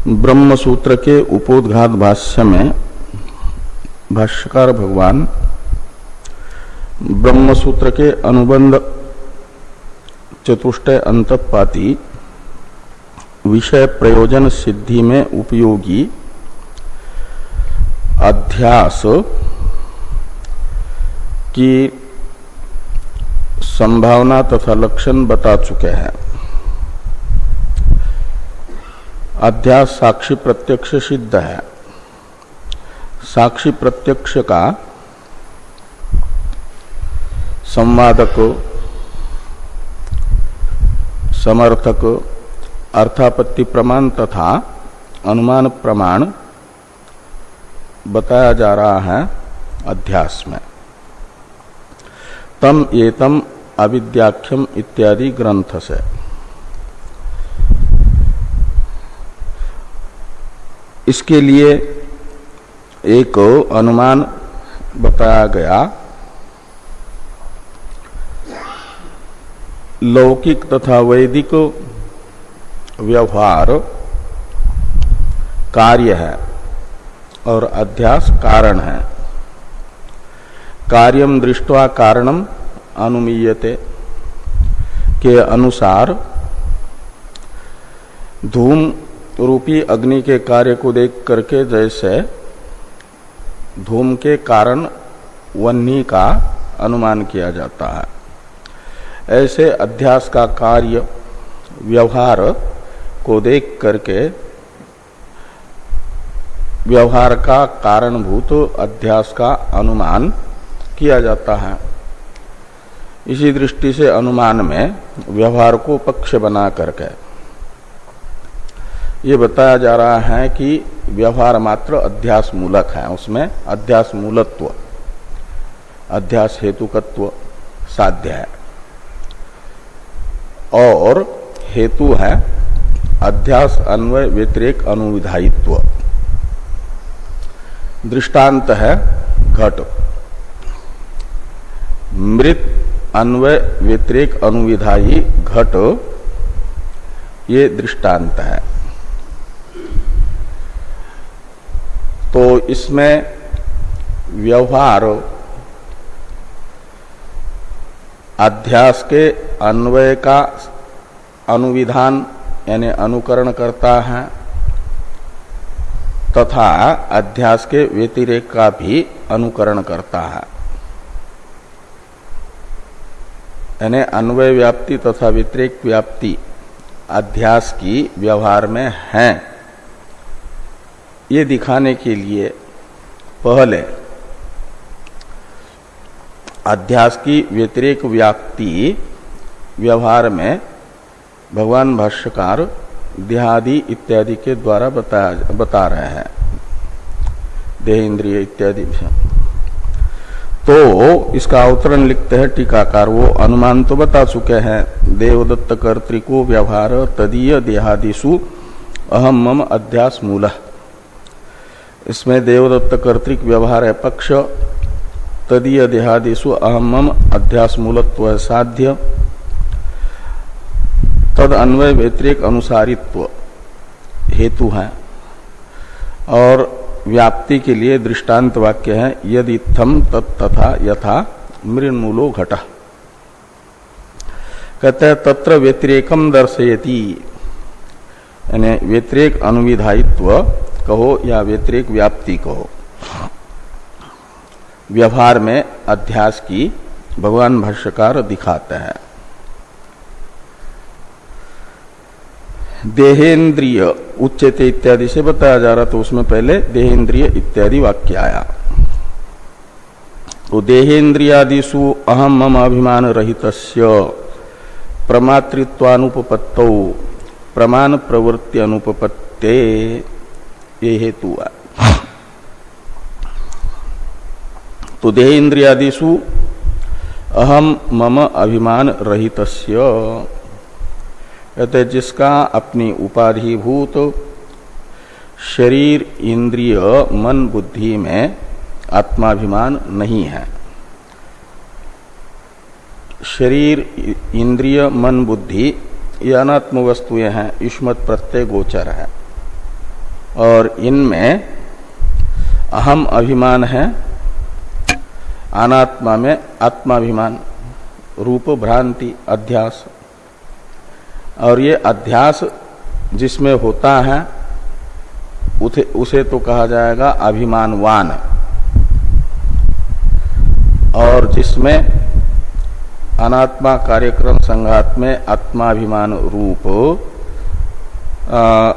ब्रह्म सूत्र के उपोद्घात भाष्य में भाष्यकार भगवान ब्रह्म सूत्र के अनुबंध चतुष्टय अंतःपाती विषय प्रयोजन सिद्धि में उपयोगी अध्यास की संभावना तथा लक्षण बता चुके हैं। अध्यास साक्षी प्रत्यक्ष सिद्ध है। साक्षी प्रत्यक्ष का संवादक, समर्थक, अर्थापत्ति प्रमाण तथा अनुमान प्रमाण बताया जा रहा है अध्यास में। तम एतम अविद्याख्यम इत्यादि ग्रंथ से इसके लिए एक अनुमान बताया गया। लौकिक तथा वैदिक व्यवहार कार्य है और अध्यास कारण है। कार्यम दृष्ट्वा कारणम अनुमीयते के अनुसार धूम रूपी अग्नि के कार्य को देख करके जैसे धूम के कारण वह्नि का अनुमान किया जाता है, ऐसे अध्यास का कार्य व्यवहार को देख करके व्यवहार का कारणभूत अध्यास का अनुमान किया जाता है। इसी दृष्टि से अनुमान में व्यवहार को पक्ष बना करके ये बताया जा रहा है कि व्यवहार मात्र अध्यास मूलक है, उसमें अध्यास मूलत्व, अध्यास हेतुकत्व साध्य है और हेतु है अध्यास अन्वय व्यतिरेक अनुविधायित्व। दृष्टांत है घट, मृत अन्वय व्यतिरेक अनुविधायी घट, ये दृष्टांत है। तो इसमें व्यवहार अध्यास के अन्वय का अनुविधान यानी अनुकरण करता है तथा अध्यास के व्यतिरेक का भी अनुकरण करता है। यानी अन्वय व्याप्ति तथा व्यतिरेक व्याप्ति अध्यास की व्यवहार में है, ये दिखाने के लिए पहले अध्यास की व्यतिरेक व्याप्ति व्यवहार में भगवान भाष्यकार देहादि इत्यादि के द्वारा बता रहे हैं, देह इंद्रिय इत्यादि। तो इसका अवतरण लिखते हैं टीकाकार, वो अनुमान तो बता चुके हैं। देवदत्त कर्तृको व्यवहार तदीय देहादिषु अहम मम अध्यास मूलः। इसमें देवदत्त कर्तृक व्यवहार है पक्ष, तदीय देहादिषु अहम मम अध्यास मूलत्व है साध्य, तद अन्वय व्यतिरेक अनुसारित्व हेतु है और व्याप्ति के लिए दृष्टांत वाक्य है यदि इत्थम तथा यथा मृन्मूलो घट। कहते हैं तत्र व्यतिरेकम दर्शयति, यानी व्यतिरेक अनुविधायित्व कहो या व्यतिरेक व्याप्ति कहो, व्यवहार में अध्यास की भगवान भाष्यकार दिखाते हैं। देहेंद्रिय उच्चते इत्यादि से बताया जा रहा, तो उसमें पहले देहेंद्रिय इत्यादि वाक्य आया। तो देहेंद्रियादिषु अहम मम अभिमान रहितस्य प्रमातृत्वानुपपत्तौ प्रमाण प्रवृत्ति अनुपपत्ते, ये हेतु है। तो देहेंद्रियादिषु अहम मम अभिमान रहितस्य, कहते जिसका अपनी उपाधिभूत शरीर इंद्रिय मन बुद्धि में आत्माभिमान नहीं है। शरीर इंद्रिय मन बुद्धि ये अनात्म वस्तुएं हैं, युष्मत् प्रत्यय गोचर है। और इनमें अहम अभिमान है, अनात्मा में आत्माभिमान, रूप भ्रांति अध्यास। और ये अध्यास जिसमें होता है उसे तो कहा जाएगा अभिमानवान, और जिसमें अनात्मा कार्यक्रम संघात में आत्माभिमान रूप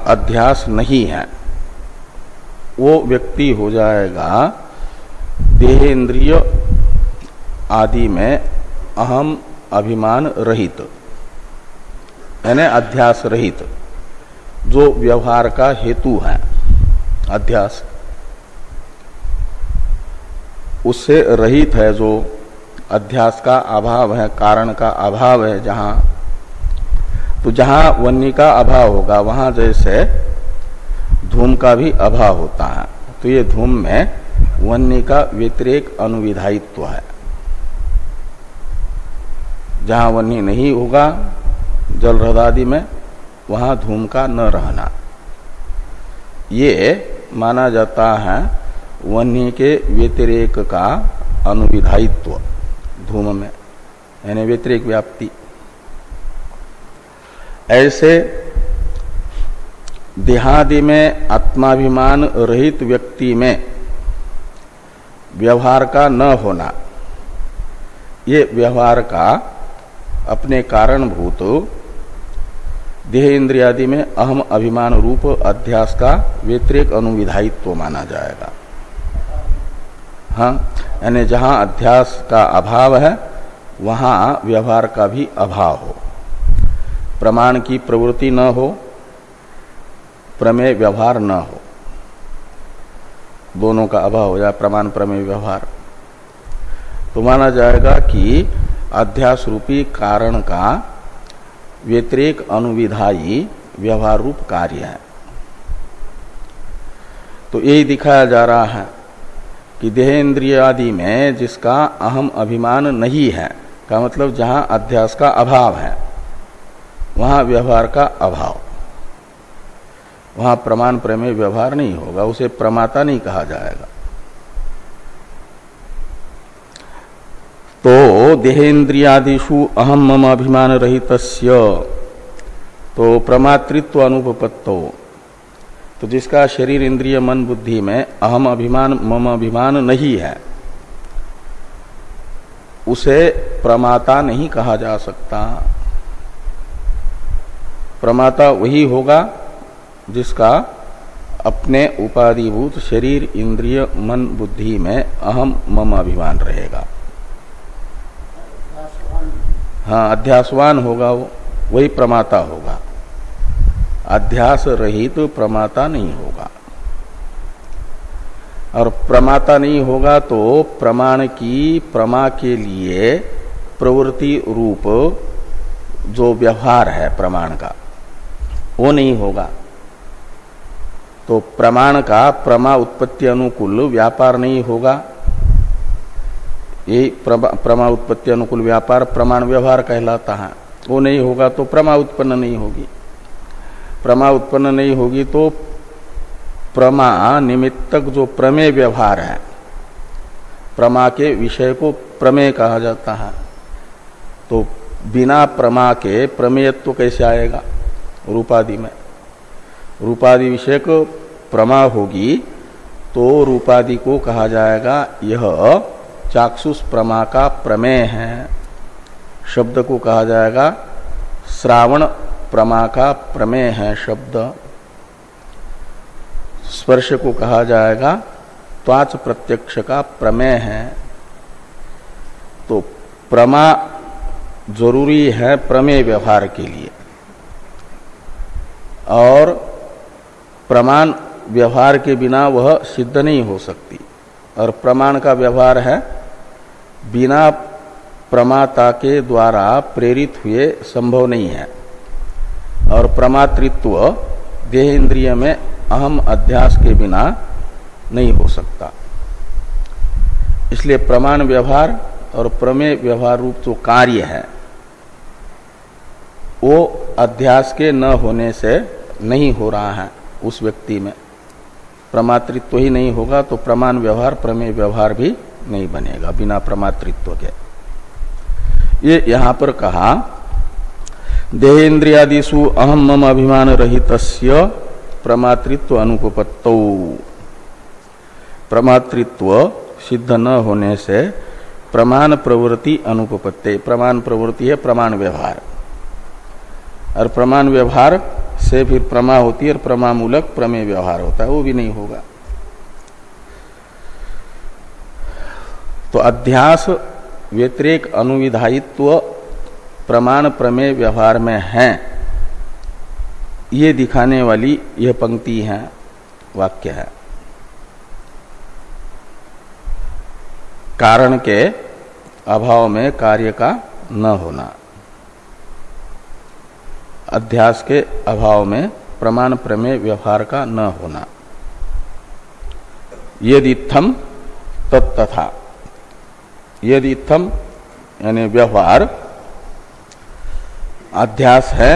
अध्यास नहीं है, वो व्यक्ति हो जाएगा देहेंद्रिय आदि में अहम अभिमान रहित, यानी अध्यास रहित, जो व्यवहार का हेतु है अध्यास, उससे रहित है। जो अध्यास का अभाव है, कारण का अभाव है जहां, तो जहां वन्य का अभाव होगा वहां जैसे धूम का भी अभाव होता है, तो ये धूम में वन्य का व्यतिरेक अनुविधायित्व है। जहां वन्य नहीं होगा जल हृदादि में, वहां धूम का न रहना, ये माना जाता है वन्य के व्यतिरेक का अनुविधायित्व धूम में, यानी व्यतिरेक व्याप्ति। ऐसे देहादि में आत्माभिमान रहित व्यक्ति में व्यवहार का न होना, ये व्यवहार का अपने कारणभूत देह इंद्रियादि में अहम अभिमान रूप अध्यास का व्यतिरेक अनुविधायित्व माना जाएगा। हाँ, यानी जहां अध्यास का अभाव है वहां व्यवहार का भी अभाव हो, प्रमाण की प्रवृत्ति न हो, प्रमेय व्यवहार न हो, दोनों का अभाव हो जाए, प्रमाण प्रमेय व्यवहार, तो माना जाएगा कि अध्यास रूपी कारण का व्यतिरेक अनुविधायी व्यवहार रूप कार्य है। तो यही दिखाया जा रहा है कि देहेंद्रिय आदि में जिसका अहम अभिमान नहीं है, का मतलब जहां अध्यास का अभाव है वहां व्यवहार का अभाव, वहां प्रमाण प्रमेय व्यवहार नहीं होगा, उसे प्रमाता नहीं कहा जाएगा। तो देहेन्द्रियादिषु अहम मम अभिमान रहितस्य, तो प्रमातृत्व अनुपपत्तो, तो जिसका शरीर इंद्रिय मन बुद्धि में अहम अभिमान मम अभिमान नहीं है, उसे प्रमाता नहीं कहा जा सकता। प्रमाता वही होगा जिसका अपने उपाधिभूत शरीर इंद्रिय मन बुद्धि में अहम मम अभिमान रहेगा। हाँ, अध्यासवान होगा वो, वही प्रमाता होगा, अध्यास रहित तो प्रमाता नहीं होगा। और प्रमाता नहीं होगा तो प्रमाण की प्रमा के लिए प्रवृत्ति रूप जो व्यवहार है प्रमाण का, वो नहीं होगा। तो प्रमाण का प्रमा उत्पत्ति अनुकूल व्यापार नहीं होगा। यही प्रमा उत्पत्ति अनुकूल व्यापार प्रमाण व्यवहार कहलाता है। वो नहीं होगा तो प्रमा उत्पन्न नहीं होगी। प्रमा उत्पन्न नहीं होगी तो प्रमा निमित्तक जो प्रमेय व्यवहार है, प्रमा के विषय को प्रमेय कहा जाता है। तो बिना प्रमा के प्रमेयत्व कैसे आएगा? रूपादि में रूपादि विषय को प्रमा होगी तो रूपादि को कहा जाएगा यह चाक्षुष प्रमा का प्रमेय है। शब्द को कहा जाएगा श्रावण प्रमा का प्रमेय है शब्द। स्पर्श को कहा जाएगा त्वाच प्रत्यक्ष का प्रमेय है। तो प्रमा जरूरी है प्रमेय व्यवहार के लिए, और प्रमाण व्यवहार के बिना वह सिद्ध नहीं हो सकती। और प्रमाण का व्यवहार है बिना प्रमाता के द्वारा प्रेरित हुए संभव नहीं है। और प्रमातृत्व देह इंद्रिय में अहम अध्यास के बिना नहीं हो सकता। इसलिए प्रमाण व्यवहार और प्रमेय व्यवहार रूप जो कार्य है वो अध्यास के न होने से नहीं हो रहा है उस व्यक्ति में। प्रमातृत्व ही नहीं होगा तो प्रमाण व्यवहार प्रमेय व्यवहार भी नहीं बनेगा बिना प्रमातृत्व के। ये यहां पर कहा देहेन्द्रियादिषु अहम मम अभिमान रहितस्य प्रमातृत्व अनुपपत्तौ। प्रमातृत्व सिद्ध न होने से प्रमाण प्रवृत्ति अनुपपत्ते। प्रमाण प्रवृत्ति है प्रमाण व्यवहार, और प्रमाण व्यवहार से फिर प्रमा होती है और प्रमामूलक प्रमेय व्यवहार होता है, वो भी नहीं होगा। तो अध्यास व्यतिरेक अनुविधायित्व प्रमाण प्रमेय व्यवहार में है, ये दिखाने वाली यह पंक्ति है, वाक्य है। कारण के अभाव में कार्य का न होना, अध्यास के अभाव में प्रमाण प्रमेय व्यवहार का न होना। यदित्थम तत्तथा। यदित्थम यानी व्यवहार अध्यास है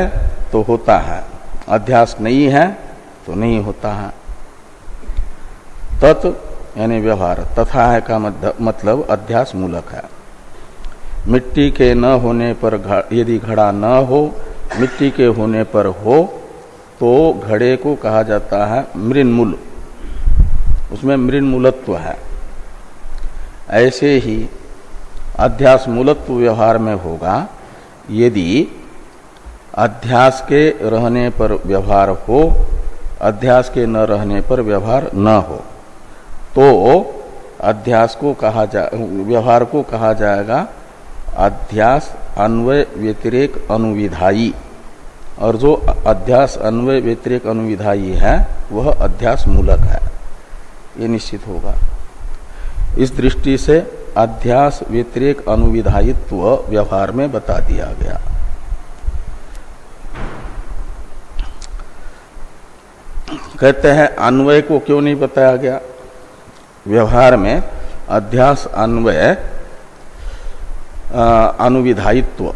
तो होता है, अध्यास नहीं है तो नहीं होता है। तत् यानी व्यवहार, तथा है का मतलब अध्यास मूलक है। मिट्टी के न होने पर यदि घड़ा न हो, मिट्टी के होने पर हो, तो घड़े को कहा जाता है मृन्मूल, उसमें मृन्मूलत्व है। ऐसे ही अध्यास मूलत्व व्यवहार में होगा। यदि अध्यास के रहने पर व्यवहार हो, अध्यास के न रहने पर व्यवहार न हो, तो अध्यास को कहा व्यवहार को कहा जाएगा अध्यास अन्वय व्यतिरेक अनुविधायी, और जो अध्यास अन्वय व्यतिरेक अनुविधायी है वह अध्यास मूलक है, ये निश्चित होगा। इस दृष्टि से अध्यास व्यतिरेक अनुविधायित्व व्यवहार में बता दिया गया। कहते हैं अन्वय को क्यों नहीं बताया गया? व्यवहार में अध्यास अन्वय अनुविधायित्व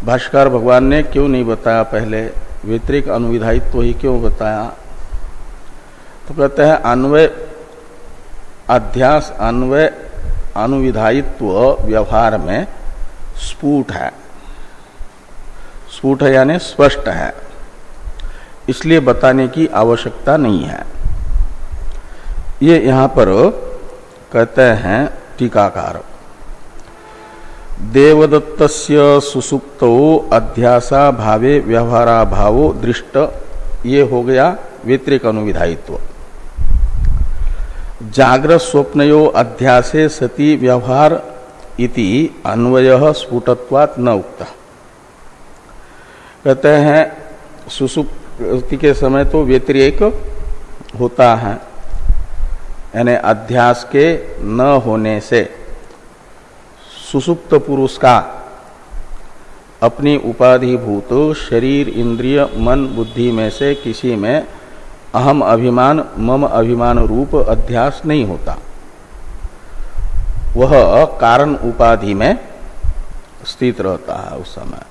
भाष्यकार भगवान ने क्यों नहीं बताया? पहले व्यतिरिक अनुविधायित्व ही क्यों बताया? तो कहते हैं अन्वय अध्यास अन्वय अनुविधायित्व व्यवहार में स्फुट है। स्फुट है यानी स्पष्ट है, इसलिए बताने की आवश्यकता नहीं है। ये यहां पर कहते हैं टीकाकार, देवदत्तस्य सुसुप्तो अध्यासा भावे व्यवहारा भावो दृष्ट, ये हो गया व्यतिरेक अनुविधायित्व। जागृत स्वप्नयो अध्यासे सति व्यवहार इति अन्वयः स्फुटत्वात् न उक्तः। कहते हैं सुसुप्ति के समय तो व्यतिरेक होता है, यानी अध्यास के न होने से सुसुप्त पुरुष का अपनी उपाधिभूत शरीर इंद्रिय मन बुद्धि में से किसी में अहम अभिमान मम अभिमान रूप अध्यास नहीं होता। वह कारण उपाधि में स्थित रहता है। उस समय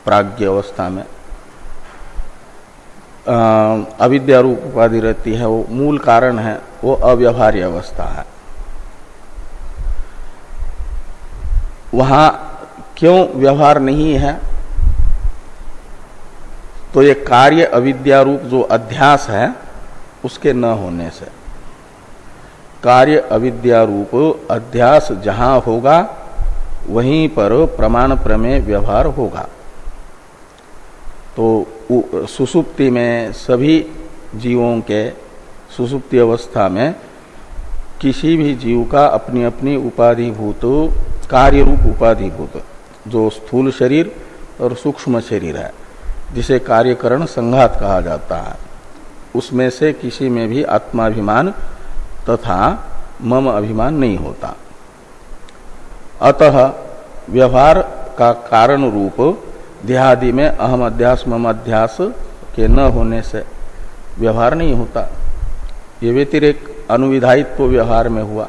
प्राज्ञ अवस्था में अविद्या रूप उपाधि रहती है, वो मूल कारण है, वो अव्यवहार्य अवस्था है। वहां क्यों व्यवहार नहीं है? तो ये कार्य अविद्या रूप जो अध्यास है उसके न होने से। कार्य अविद्या रूप अध्यास जहां होगा वहीं पर प्रमाण प्रमेय व्यवहार होगा। तो सुसुप्ति में सभी जीवों के सुसुप्ति अवस्था में किसी भी जीव का अपनी अपनी उपाधिभूत कार्य रूप उपाधिभूत जो स्थूल शरीर और सूक्ष्म शरीर है, जिसे कार्यकरण संघात कहा जाता है, उसमें से किसी में भी आत्माभिमान तथा मम अभिमान नहीं होता। अतः व्यवहार का कारण रूप देहादि में अहम अध्यास मम अध्यास के न होने से व्यवहार नहीं होता। ये व्यतिरेक अनुविधायित्व व्यवहार में हुआ।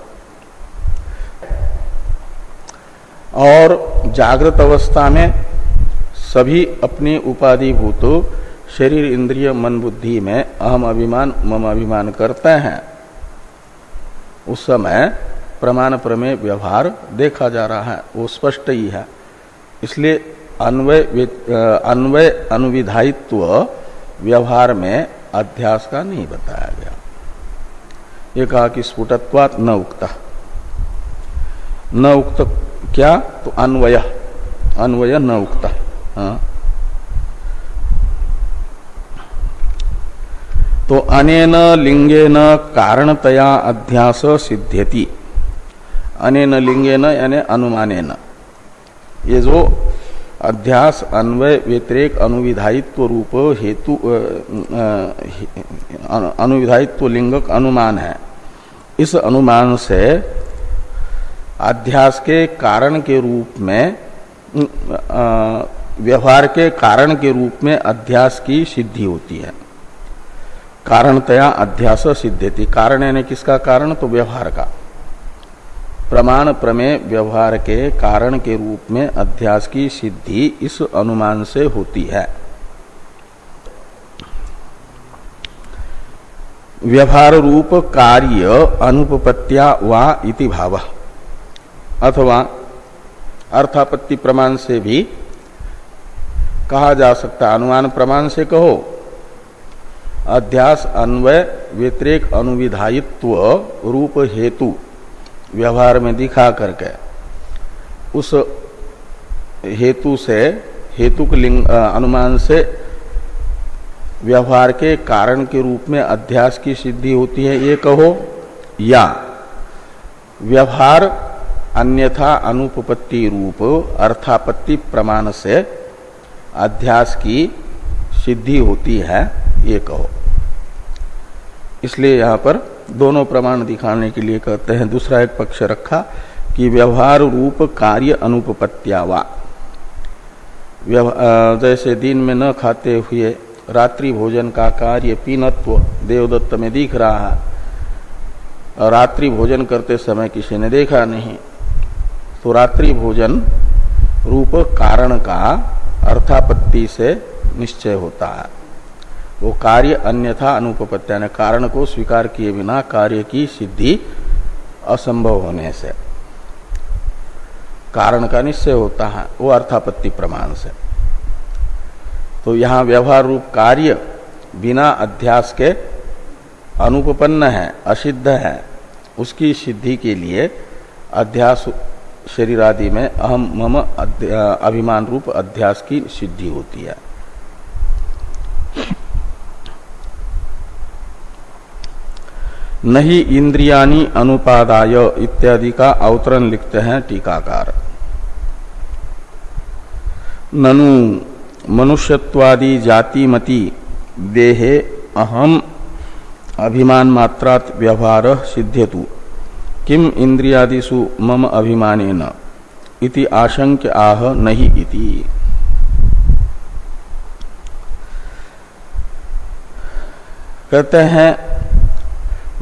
और जागृत अवस्था में सभी अपनी उपाधिभूत शरीर इंद्रिय मन बुद्धि में अहम अभिमान मम अभिमान करते हैं, उस समय प्रमाण प्रमेय व्यवहार देखा जा रहा है, वो स्पष्ट ही है। इसलिए अन्वय अनुविधायित्व व्यवहार में अध्यास का नहीं बताया गया। ये कहा कि स्फुटत्वात् न उक्ता, न उक्त क्या, तो अन्वय न उक्ता। हाँ। तो अनेन लिंगेन कारणतया अध्यास सिद्ध्यति, अनेन लिंगेन यानी अनुमानेन, ये जो अध्यास अन्वय व्यतिरेक अनुविधायित्व रूप हेतु अनुविधायित्व लिंगक अनुमान है, इस अनुमान से अध्यास के कारण के रूप में व्यवहार के कारण के रूप में अध्यास की सिद्धि होती है। कारणतया अध्यास सिद्ध्यति, कारण यानी किसका कारण, तो व्यवहार का। प्रमाण प्रमेय व्यवहार के कारण के रूप में अध्यास की सिद्धि इस अनुमान से होती है। व्यवहार रूप कार्य अनुपपत्या वा इति भाव, अथवा अर्थापत्ति प्रमाण से भी कहा जा सकता, अनुमान प्रमाण से कहो, अध्यास अन्वय व्यतिरेक अनुविधायित्व रूप हेतु व्यवहार में दिखा करके उस हेतु से हेतुक लिंग अनुमान से व्यवहार के कारण के रूप में अध्यास की सिद्धि होती है, ये कहो, या व्यवहार अन्यथा अनुपपत्ति रूप अर्थापत्ति प्रमाण से अध्यास की सिद्धि होती है, ये कहो। इसलिए यहां पर दोनों प्रमाण दिखाने के लिए कहते हैं, दूसरा एक पक्ष रखा कि व्यवहार रूप कार्य अनुपपत्यावा, जैसे दिन में न खाते हुए रात्रि भोजन का कार्य पीनत्व देवदत्त में दिख रहा है, और रात्रि भोजन करते समय किसी ने देखा नहीं, तो रात्रि भोजन रूप कारण का अर्थापत्ति से निश्चय होता है। वो कार्य अन्यथा अनुपपत्या ने कारण को स्वीकार किए बिना कार्य की सिद्धि असंभव होने से कारण का निश्चय होता है, वो अर्थापत्ति प्रमाण से। तो यहां व्यवहार रूप कार्य बिना अध्यास के अनुपपन्न है, असिद्ध है, उसकी सिद्धि के लिए अध्यास शरीर आदि में अहम मम अभिमान रूप अध्यास की सिद्धि होती है। नहीं इंद्रियानि अनुपादाय इत्यादि का अवतरण लिखते हैं टीकाकार। ननु मनुष्यत्वादि जातिमति देहे अहम अभिमान मात्रात् व्यवहार सिद्ध्यतु किम इंद्रियादिषु मम अभिमानेन इति आशंक्य आह नहीं इति। कहते हैं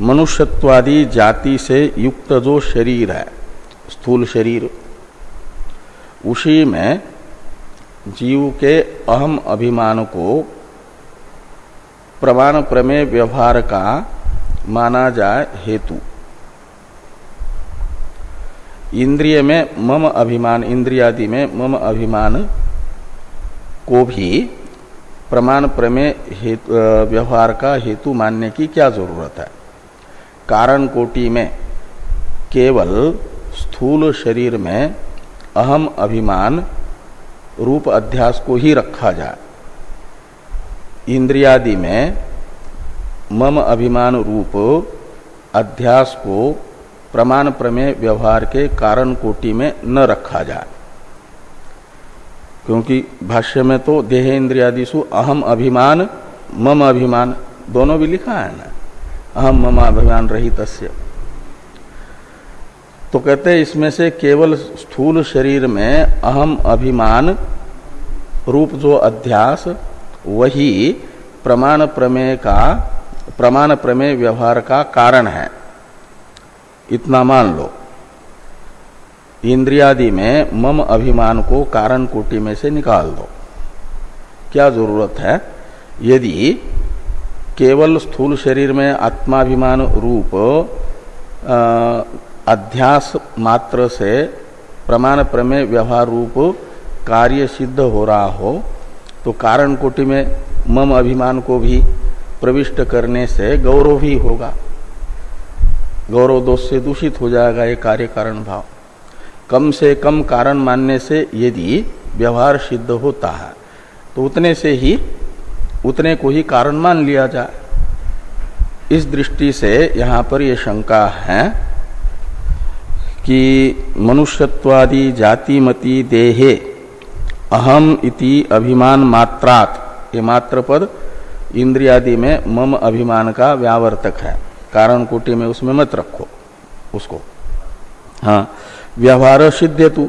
मनुष्यत्वादि जाति से युक्त जो शरीर है, स्थूल शरीर, उसी में जीव के अहम अभिमान को प्रमाण प्रमेय व्यवहार का माना जाए हेतु। इंद्रिय में मम अभिमान, इंद्रियादि में मम अभिमान को भी प्रमाण प्रमेय व्यवहार का हेतु मानने की क्या जरूरत है। कारण कोटि में केवल स्थूल शरीर में अहम अभिमान रूप अध्यास को ही रखा जाए, इंद्रियादि में मम अभिमान रूप अध्यास को प्रमाण प्रमेय व्यवहार के कारण कोटि में न रखा जाए। क्योंकि भाष्य में तो देह इंद्रियादिषु अहम अभिमान मम अभिमान दोनों भी लिखा है ना, अहम मम अभिमान रहितस्य। तो कहते हैं इसमें से केवल स्थूल शरीर में अहम अभिमान रूप जो अध्यास, वही प्रमाण प्रमेय व्यवहार का कारण है, इतना मान लो। इंद्रियादि में मम अभिमान को कारण कोटि में से निकाल दो। क्या जरूरत है यदि केवल स्थूल शरीर में आत्माभिमान रूप अध्यास मात्र से प्रमाण प्रमेय व्यवहार रूप कार्य सिद्ध हो रहा हो तो कारण कोटि में मम अभिमान को भी प्रविष्ट करने से गौरव ही होगा, गौरव दोष से दूषित हो जाएगा ये कार्य कारण भाव। कम से कम कारण मानने से यदि व्यवहार सिद्ध होता है तो उतने को ही कारण मान लिया जाए। इस दृष्टि से यहाँ पर ये शंका है कि मनुष्यत्वादि जातिमति देहे अहम इति अभिमान मात्रात, ये मात्र पद इंद्रियादि में मम अभिमान का व्यावर्तक है, कारण कोटि में उसमें मत रखो उसको। हाँ, व्यवहार सिद्ध्यतु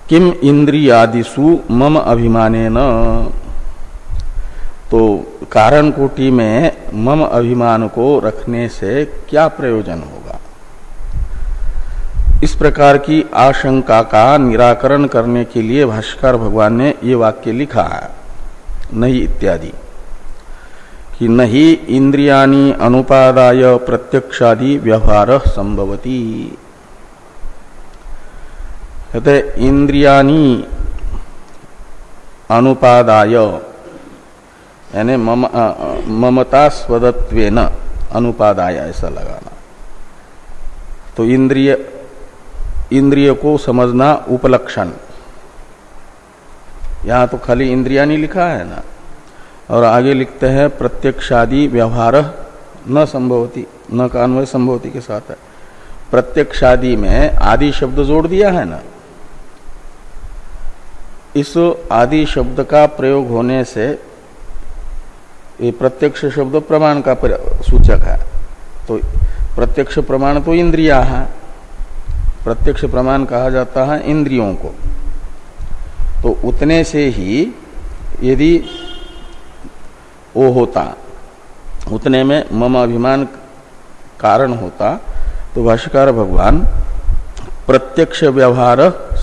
किम इंद्रियादिषु मम अभिमानेन, तो कारण कोटि में मम अभिमान को रखने से क्या प्रयोजन होगा। इस प्रकार की आशंका का निराकरण करने के लिए भाष्यकार भगवान ने ये वाक्य लिखा है, नहीं इत्यादि, कि नहीं इंद्रियाणि अनुपादाय प्रत्यक्षादि व्यवहार संभवति। कहते इंद्रियाणि अनुपादाय यानी ममता स्वदत्वेन अनुपादाय ऐसा लगाना। तो इंद्रिय को समझना उपलक्षण, यहां तो खाली इंद्रियाणि लिखा है ना, और आगे लिखते हैं प्रत्यक्षादि व्यवहार न संभवती, न का अन्वय संभवती के साथ है। प्रत्यक्षादि में आदि शब्द जोड़ दिया है ना, इस आदि शब्द का प्रयोग होने से ये प्रत्यक्ष शब्द प्रमाण का सूचक है। तो प्रत्यक्ष प्रमाण तो इंद्रिया है, प्रत्यक्ष प्रमाण कहा जाता है इंद्रियों को। तो उतने से ही यदि वो होता, उतने में मम अभिमान कारण होता, तो भाष्यकार भगवान प्रत्यक्ष व्यवहार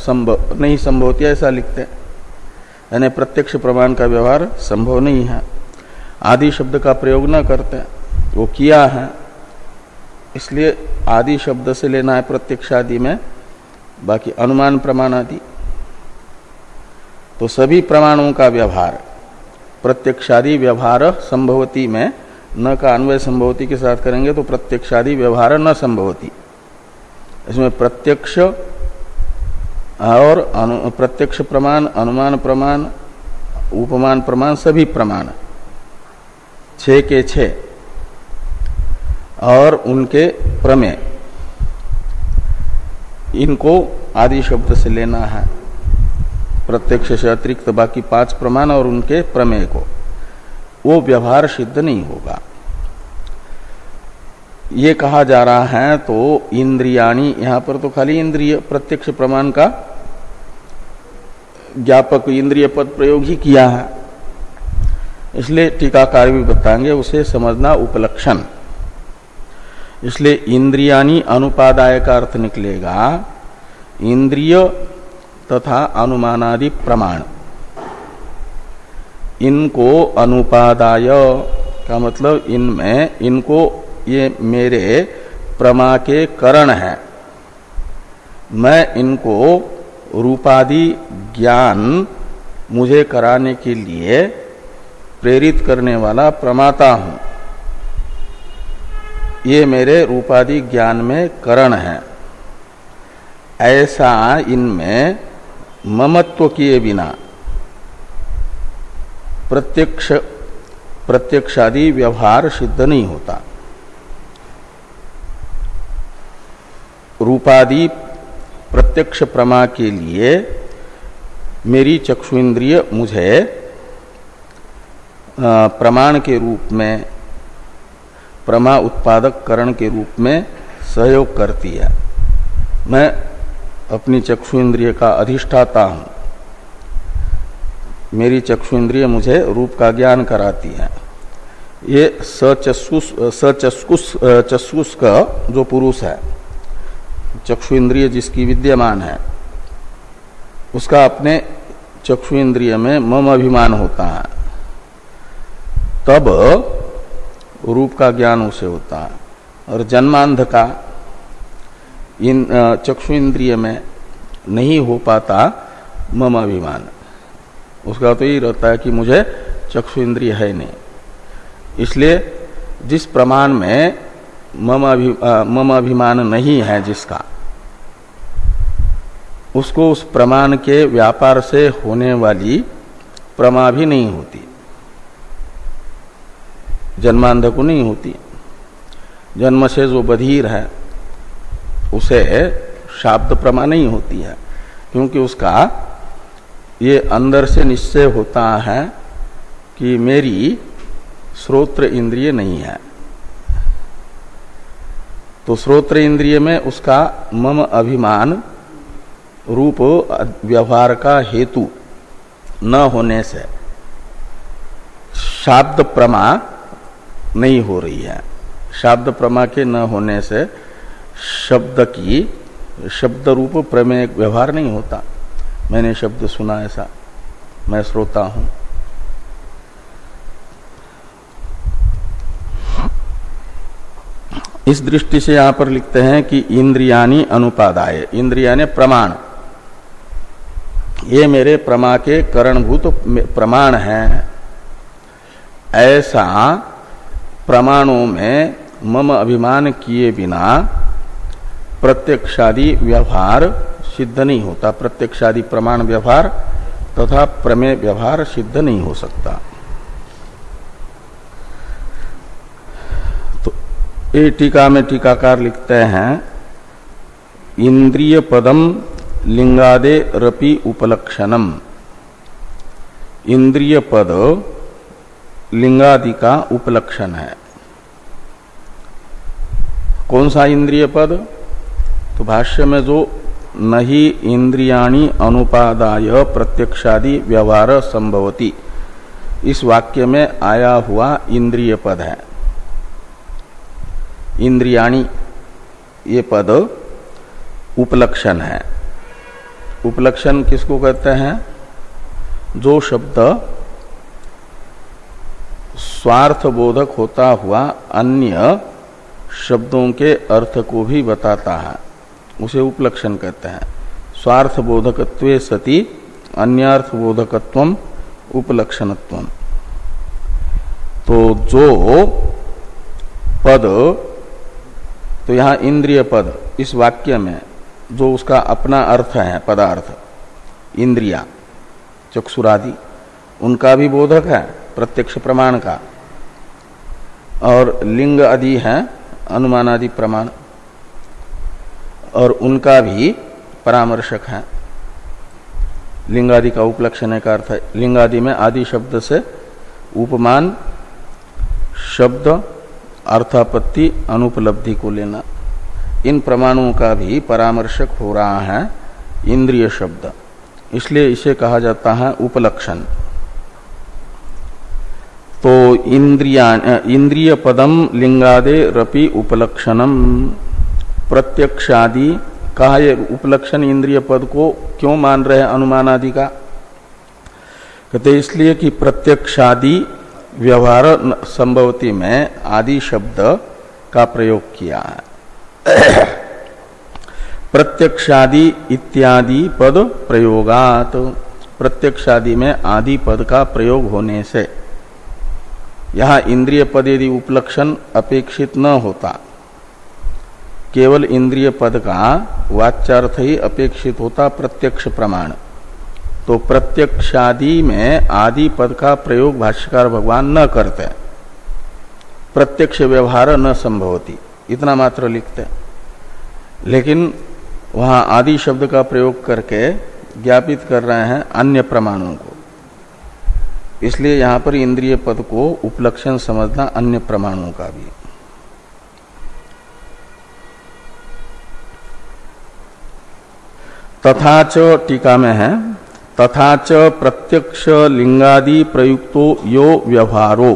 नहीं संभवती ऐसा लिखते, यानी प्रत्यक्ष प्रमाण का व्यवहार संभव नहीं है, आदि शब्द का प्रयोग न करते, वो किया है, इसलिए आदि शब्द से लेना है प्रत्यक्षादि में, बाकी अनुमान प्रमाण आदि। तो सभी प्रमाणों का व्यवहार प्रत्यक्षादि व्यवहार संभवती में न का अन्वय संभवती के साथ करेंगे तो प्रत्यक्षादि व्यवहार न संभवती। इसमें प्रत्यक्ष और प्रत्यक्ष प्रमाण, अनुमान प्रमाण, उपमान प्रमाण, सभी प्रमाण 6 के 6 और उनके प्रमेय, इनको आदि शब्द से लेना है। प्रत्यक्ष से अतिरिक्त बाकी 5 प्रमाण और उनके प्रमेय को, वो व्यवहार सिद्ध नहीं होगा। ये कहा जा रहा है तो इंद्रियाणि, यहां पर तो खाली इंद्रिय प्रत्यक्ष प्रमाण का ज्ञापक इंद्रिय पद प्रयोग ही किया है, इसलिए टीकाकार भी बताएंगे उसे समझना उपलक्षण। इसलिए इंद्रियाणि अनुपादाय का अर्थ निकलेगा इंद्रिय तथा अनुमानादि प्रमाण, इनको अनुपादाय का मतलब इनमें, इनको ये मेरे प्रमा के करण है, मैं इनको रूपादि ज्ञान मुझे कराने के लिए प्रेरित करने वाला प्रमाता हूं, ये मेरे रूपादि ज्ञान में करण है, ऐसा इनमें ममत्व किए बिना प्रत्यक्षादि व्यवहार सिद्ध नहीं होता। रूपादि प्रत्यक्ष प्रमा के लिए मेरी चक्षु इंद्रिय मुझे प्रमाण के रूप में, प्रमा उत्पादक करण के रूप में सहयोग करती है। मैं अपनी चक्षु इंद्रिय का अधिष्ठाता हूं, मेरी चक्षु इंद्रिय मुझे रूप का ज्ञान कराती है। ये चक्षुष का जो पुरुष है, चक्षु इंद्रिय जिसकी विद्यमान है, उसका अपने चक्षु इंद्रिय में मम अभिमान होता है, तब रूप का ज्ञान उसे होता है। और जन्मांध का चक्षु इंद्रिय में नहीं हो पाता मम अभिमान। उसका तो यही रहता है कि मुझे चक्षु इंद्रिय है नहीं। इसलिए जिस प्रमाण में मम अभिमान नहीं है जिसका, उसको उस प्रमाण के व्यापार से होने वाली प्रमा भी नहीं होती, जन्मांध को नहीं होती। जन्म से जो बधिर है उसे शाब्द प्रमा नहीं होती है, क्योंकि उसका ये अंदर से निश्चय होता है कि मेरी श्रोत्र इंद्रिय नहीं है। तो श्रोत्र इंद्रिय में उसका मम अभिमान रूप व्यवहार का हेतु न होने से शाब्द प्रमा नहीं हो रही है। शाब्द प्रमा के न होने से शब्द रूप प्रमेय व्यवहार नहीं होता। मैंने शब्द सुना ऐसा, मैं श्रोता हूं। इस दृष्टि से यहां पर लिखते हैं कि इंद्रियानि अनुपादाय, इंद्रियानि प्रमाण, ये मेरे प्रमा के करणभूत प्रमाण हैं। ऐसा प्रमाणों में मम अभिमान किए बिना प्रत्यक्षादि व्यवहार सिद्ध नहीं होता। प्रत्यक्षादि प्रमाण व्यवहार तथा प्रमेय व्यवहार सिद्ध नहीं हो सकता। तो ये टीका में टीकाकार लिखते हैं, इंद्रिय पदम लिंगादे रपि उपलक्षणम। इंद्रिय पद लिंगादि का उपलक्षण है। कौन सा इंद्रिय पद? तो भाष्य में जो नहीं इंद्रियाणि अनुपादाय प्रत्यक्षादि व्यवहार संभवति, इस वाक्य में आया हुआ इंद्रिय पद है। इंद्रियाणि ये पद उपलक्षण है। उपलक्षण किसको कहते हैं? जो शब्द स्वार्थ बोधक होता हुआ अन्य शब्दों के अर्थ को भी बताता है, उसे उपलक्षण कहते हैं। स्वार्थ बोधकत्वे सति अन्यार्थ बोधकत्वम उपलक्षणत्वम। तो जो पद, तो यहां इंद्रिय पद इस वाक्य में जो उसका अपना अर्थ है, पदार्थ इंद्रिया चक्षुरादि, उनका भी बोधक है प्रत्यक्ष प्रमाण का, और लिंग आदि है अनुमानादि प्रमाण, और उनका भी परामर्शक है। लिंगादि का उपलक्षण का अर्थ है, लिंगादि में आदि शब्द से उपमान शब्द अर्थापत्ति अनुपलब्धि को लेना। इन प्रमाणों का भी परामर्शक हो रहा है इंद्रिय शब्द, इसलिए इसे कहा जाता है उपलक्षण। तो इंद्रिय पदम लिंगादे रपि उपलक्षणम, प्रत्यक्षादि कहा, ये उपलक्षण इंद्रिय पद को क्यों मान रहे हैं अनुमान आदि का? कहते इसलिए कि प्रत्यक्षादि व्यवहार संभवती में आदि शब्द का प्रयोग किया है। प्रत्यक्षादि इत्यादि पद प्रयोगात, प्रत्यक्षादि में आदि पद का प्रयोग होने से यहां इंद्रिय पद यदि उपलक्षण अपेक्षित न होता, केवल इंद्रिय पद का वाच्यार्थ ही अपेक्षित होता प्रत्यक्ष प्रमाण, तो प्रत्यक्षादि में आदि पद का प्रयोग भाष्यकार भगवान न करते, प्रत्यक्ष व्यवहार न संभवती, इतना मात्र लिखते। लेकिन वहां आदि शब्द का प्रयोग करके ज्ञापित कर रहे हैं अन्य प्रमाणों को, इसलिए यहां पर इंद्रिय पद को उपलक्षण समझना अन्य प्रमाणों का भी। तथा च टीका में है, तथा च प्रत्यक्ष लिंगादि प्रयुक्तो यो व्यवहारो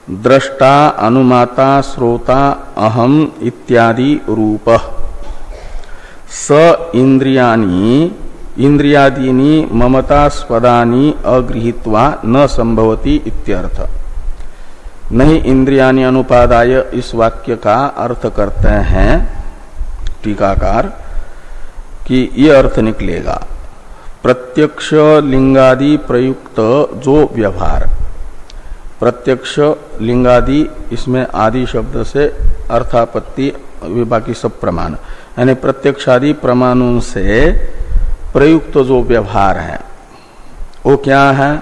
द्रष्टा अनुमाता श्रोता अहम इत्यादि रूपः स इंद्रियादीनि ममतास्पदानि अगृहीत्वा न संभवति इत्यर्थ। नहीं इंद्रियाणि अनुपादाय इस वाक्य का अर्थ करते हैं टीकाकार कि ये अर्थ निकलेगा प्रत्यक्ष लिंगादि प्रयुक्त जो व्यवहार, प्रत्यक्ष लिंगादि इसमें आदि शब्द से अर्थापत्ति बाकी सब प्रमाण, यानी प्रत्यक्षादि प्रमाणों से प्रयुक्त जो व्यवहार है वो क्या है?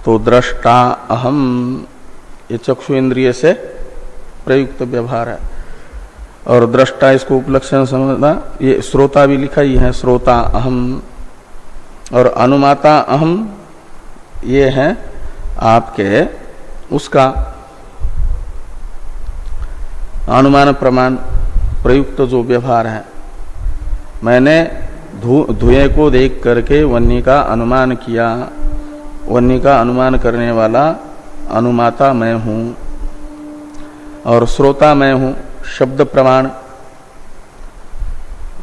तो दृष्टा अहम, ये चक्षु इंद्रिय से प्रयुक्त व्यवहार है। और दृष्टा इसको उपलक्षण समझना, ये श्रोता भी लिखा ही है, श्रोता अहम। और अनुमाता अहम ये है आपके उसका अनुमान प्रमाण प्रयुक्त जो व्यवहार है। मैंने धुएं को देख करके वन्य का अनुमान किया, वन्य का अनुमान करने वाला अनुमाता मैं हूं और श्रोता मैं हूं। शब्द प्रमाण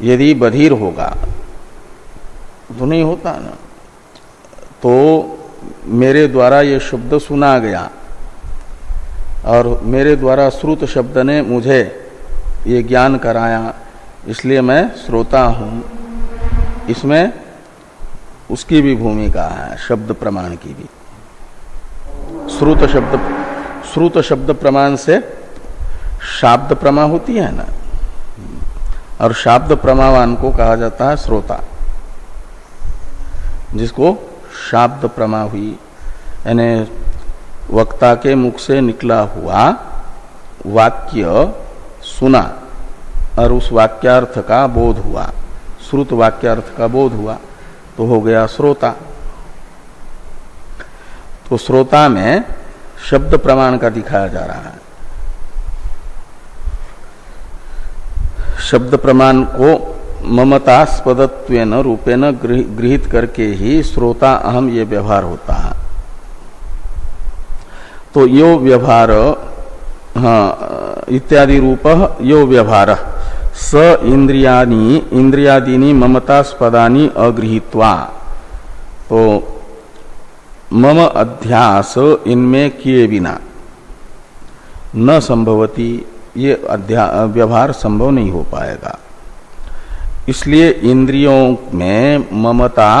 यदि बधिर होगा तो नहीं होता ना, तो मेरे द्वारा ये शब्द सुना गया और मेरे द्वारा श्रुत शब्द ने मुझे ये ज्ञान कराया, इसलिए मैं श्रोता हूं। इसमें उसकी भी भूमिका है, शब्द प्रमाण की भी। श्रुत शब्द प्रमाण से शाब्द प्रमा होती है ना, और शाब्द प्रमावान को कहा जाता है श्रोता, जिसको शाब्द प्रमा हुई, यानी वक्ता के मुख से निकला हुआ वाक्य सुना और उस वाक्यार्थ का बोध हुआ, श्रुत वाक्यार्थ का बोध हुआ, तो हो गया श्रोता। तो श्रोता में शब्द प्रमाण का दिखाया जा रहा है। शब्द प्रमाण को ममतास्पदत्वेन रूपेण गृहीत करके ही श्रोता अहम ये व्यवहार होता है। तो यो व्यवहार, इत्यादि रूप यो व्यवहार स इंद्रियादीनि ममतास्पदानि अगृहीत्वा, तो मम अध्यास इनमें किए बिना न संभवती, ये व्यवहार संभव नहीं हो पाएगा। इसलिए इंद्रियों में ममता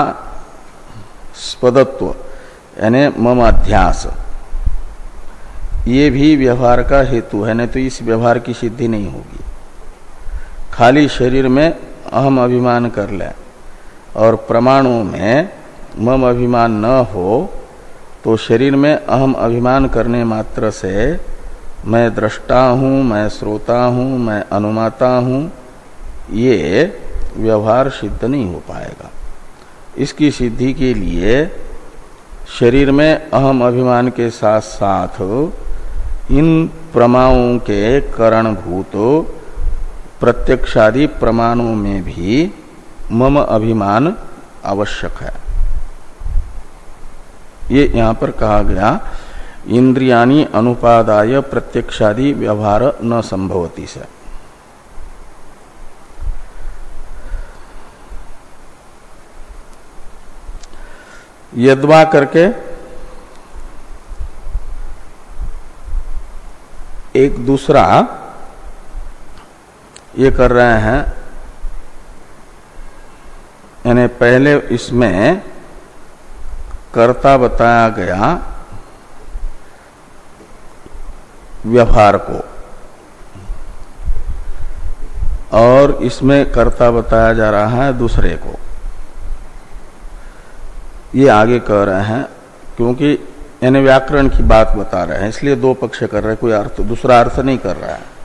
स्पदत्व यानी मम अध्यास ये भी व्यवहार का हेतु है, नहीं तो इस व्यवहार की सिद्धि नहीं होगी। खाली शरीर में अहम अभिमान कर ले और प्रमाणों में मम अभिमान न हो, तो शरीर में अहम अभिमान करने मात्र से मैं दृष्टा हूं, मैं श्रोता हूं, मैं अनुमाता हूं, ये व्यवहार सिद्ध नहीं हो पाएगा। इसकी सिद्धि के लिए शरीर में अहम अभिमान के साथ साथ इन प्रमाणों के कारणभूत प्रत्यक्षादि प्रमाणों में भी मम अभिमान आवश्यक है। ये यहां पर कहा गया इंद्रियाणि अनुपादाय प्रत्यक्षादि व्यवहार न संभवति से। यद्वा करके एक दूसरा ये कर रहे हैं, यानी पहले इसमें कर्ता बताया गया व्यवहार को, और इसमें कर्ता बताया जा रहा है दूसरे को। ये आगे कह रहे हैं, क्योंकि यानी व्याकरण की बात बता रहे हैं, इसलिए दो पक्ष कर रहे हैं, कोई अर्थ दूसरा अर्थ नहीं कर रहा है।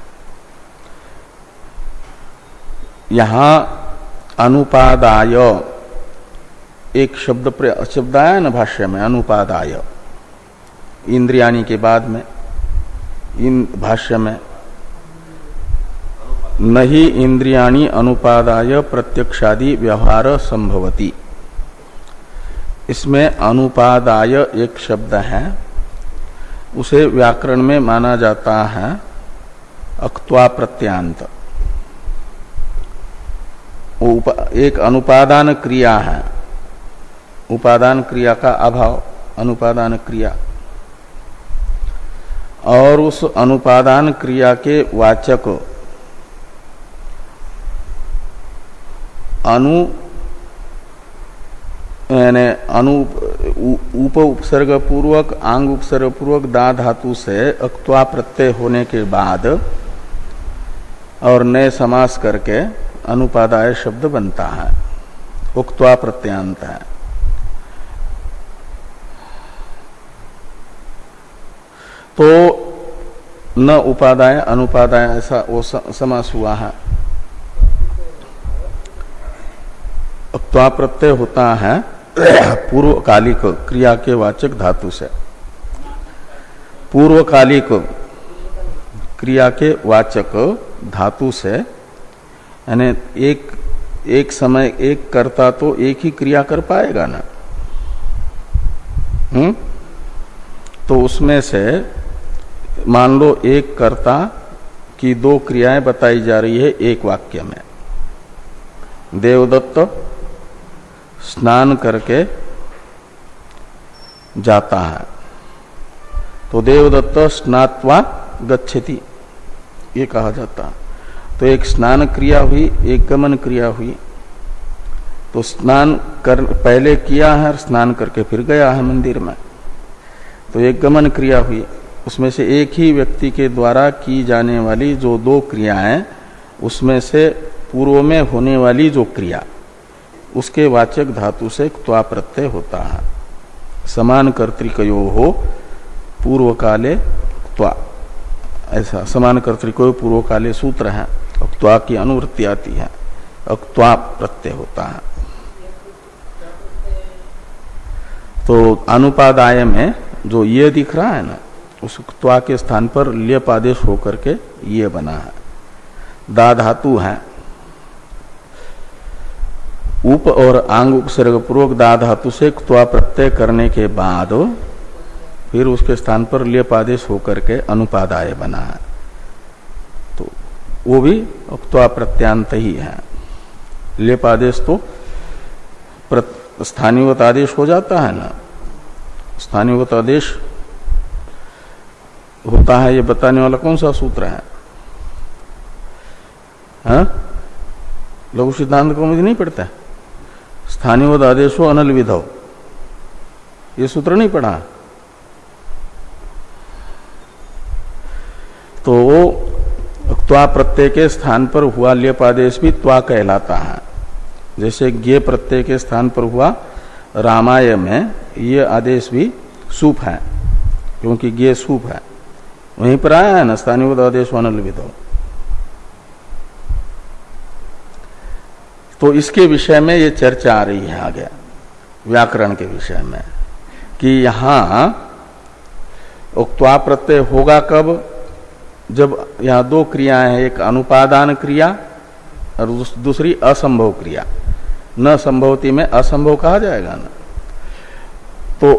यहां अनुपादाय एक शब्द आया ना भाष्य में, अनुपादाय इंद्रियाणि के बाद में, इन भाष्य में नहीं इंद्रियाणि अनुपादाय प्रत्यक्षादि व्यवहार संभवति, इसमें अनुपादाय एक शब्द है, उसे व्याकरण में माना जाता है अक्त्वा प्रत्यांत। एक अनुपादान क्रिया है, उपादान क्रिया का अभाव अनुपादान क्रिया। और उस अनुपादान क्रिया के वाचक उप उपसर्ग पूर्वक आंग उपसर्ग पूर्वक दा धातु से अक्त्वा प्रत्यय होने के बाद और नए समास करके अनुपादाय शब्द बनता है, उक्त्वा प्रत्यांत है। तो न उपादाय अनुपादाय ऐसा वो समास हुआ है। उक्त्वा प्रत्यय होता है पूर्वकालिक क्रिया के वाचक धातु से। पूर्वकालिक क्रिया के वाचक धातु से, यानी एक समय एक कर्ता तो एक ही क्रिया कर पाएगा ना। तो उसमें से मान लो एक कर्ता की दो क्रियाएं बताई जा रही है एक वाक्य में। देवदत्त स्नान करके जाता है, तो देवदत्त स्नात्वा गच्छति ये कहा जाता है। तो एक स्नान क्रिया हुई, एक गमन क्रिया हुई। तो स्नान कर पहले किया है और स्नान करके फिर गया है मंदिर में, तो एक गमन क्रिया हुई। उसमें से एक ही व्यक्ति के द्वारा की जाने वाली जो दो क्रियाएं, उसमें से पूर्व में होने वाली जो क्रिया उसके वाचक धातु से क्त्वा प्रत्यय होता है। समान कर्तृकयो हो पूर्व काले क्त्वा, ऐसा समान कर्तृकयो पूर्व काले सूत्र है। क्त्वा की अनुवृत्ति आती है, क्त्वा प्रत्यय होता है। तो अनुपादाय में जो ये दिख रहा है ना, उस क्त्वा के स्थान पर ल्यप आदेश होकर के ये बना है। दा धातु है, उप और आंग उपसर्ग पूर्वक दा धातु से क्त्वा प्रत्यय करने के बाद फिर उसके स्थान पर ल्यप आदेश होकर के अनुपादाय बना है। तो वो भी क्त्वा प्रत्यांत ही है। ल्यप आदेश तो स्थानीयवत आदेश हो जाता है ना। स्थानीयवत आदेश होता है, ये बताने वाला कौन सा सूत्र है? लघु सिद्धांत को मुझे नहीं पढ़ता है। स्थानीयवद आदेशो अनल विधौ, ये सूत्र नहीं पढ़ा। तो क्त्वा प्रत्यय के स्थान पर हुआ ल्यप आदेश भी त्वा कहलाता है। जैसे ज्ञ प्रत्यय के स्थान पर हुआ रामाय में ये आदेश भी सूप है, क्योंकि ज्ञ सूप है। वहीं पर आया है ना स्थानीयवद आदेशो अनल विधौ। तो इसके विषय में ये चर्चा आ रही है आगे व्याकरण के विषय में, कि यहां उक्त्वा प्रत्यय होगा कब? जब यहां दो क्रियाएं हैं, एक अनुपादान क्रिया और दूसरी असंभव क्रिया। न संभवती में असंभव कहा जाएगा ना। तो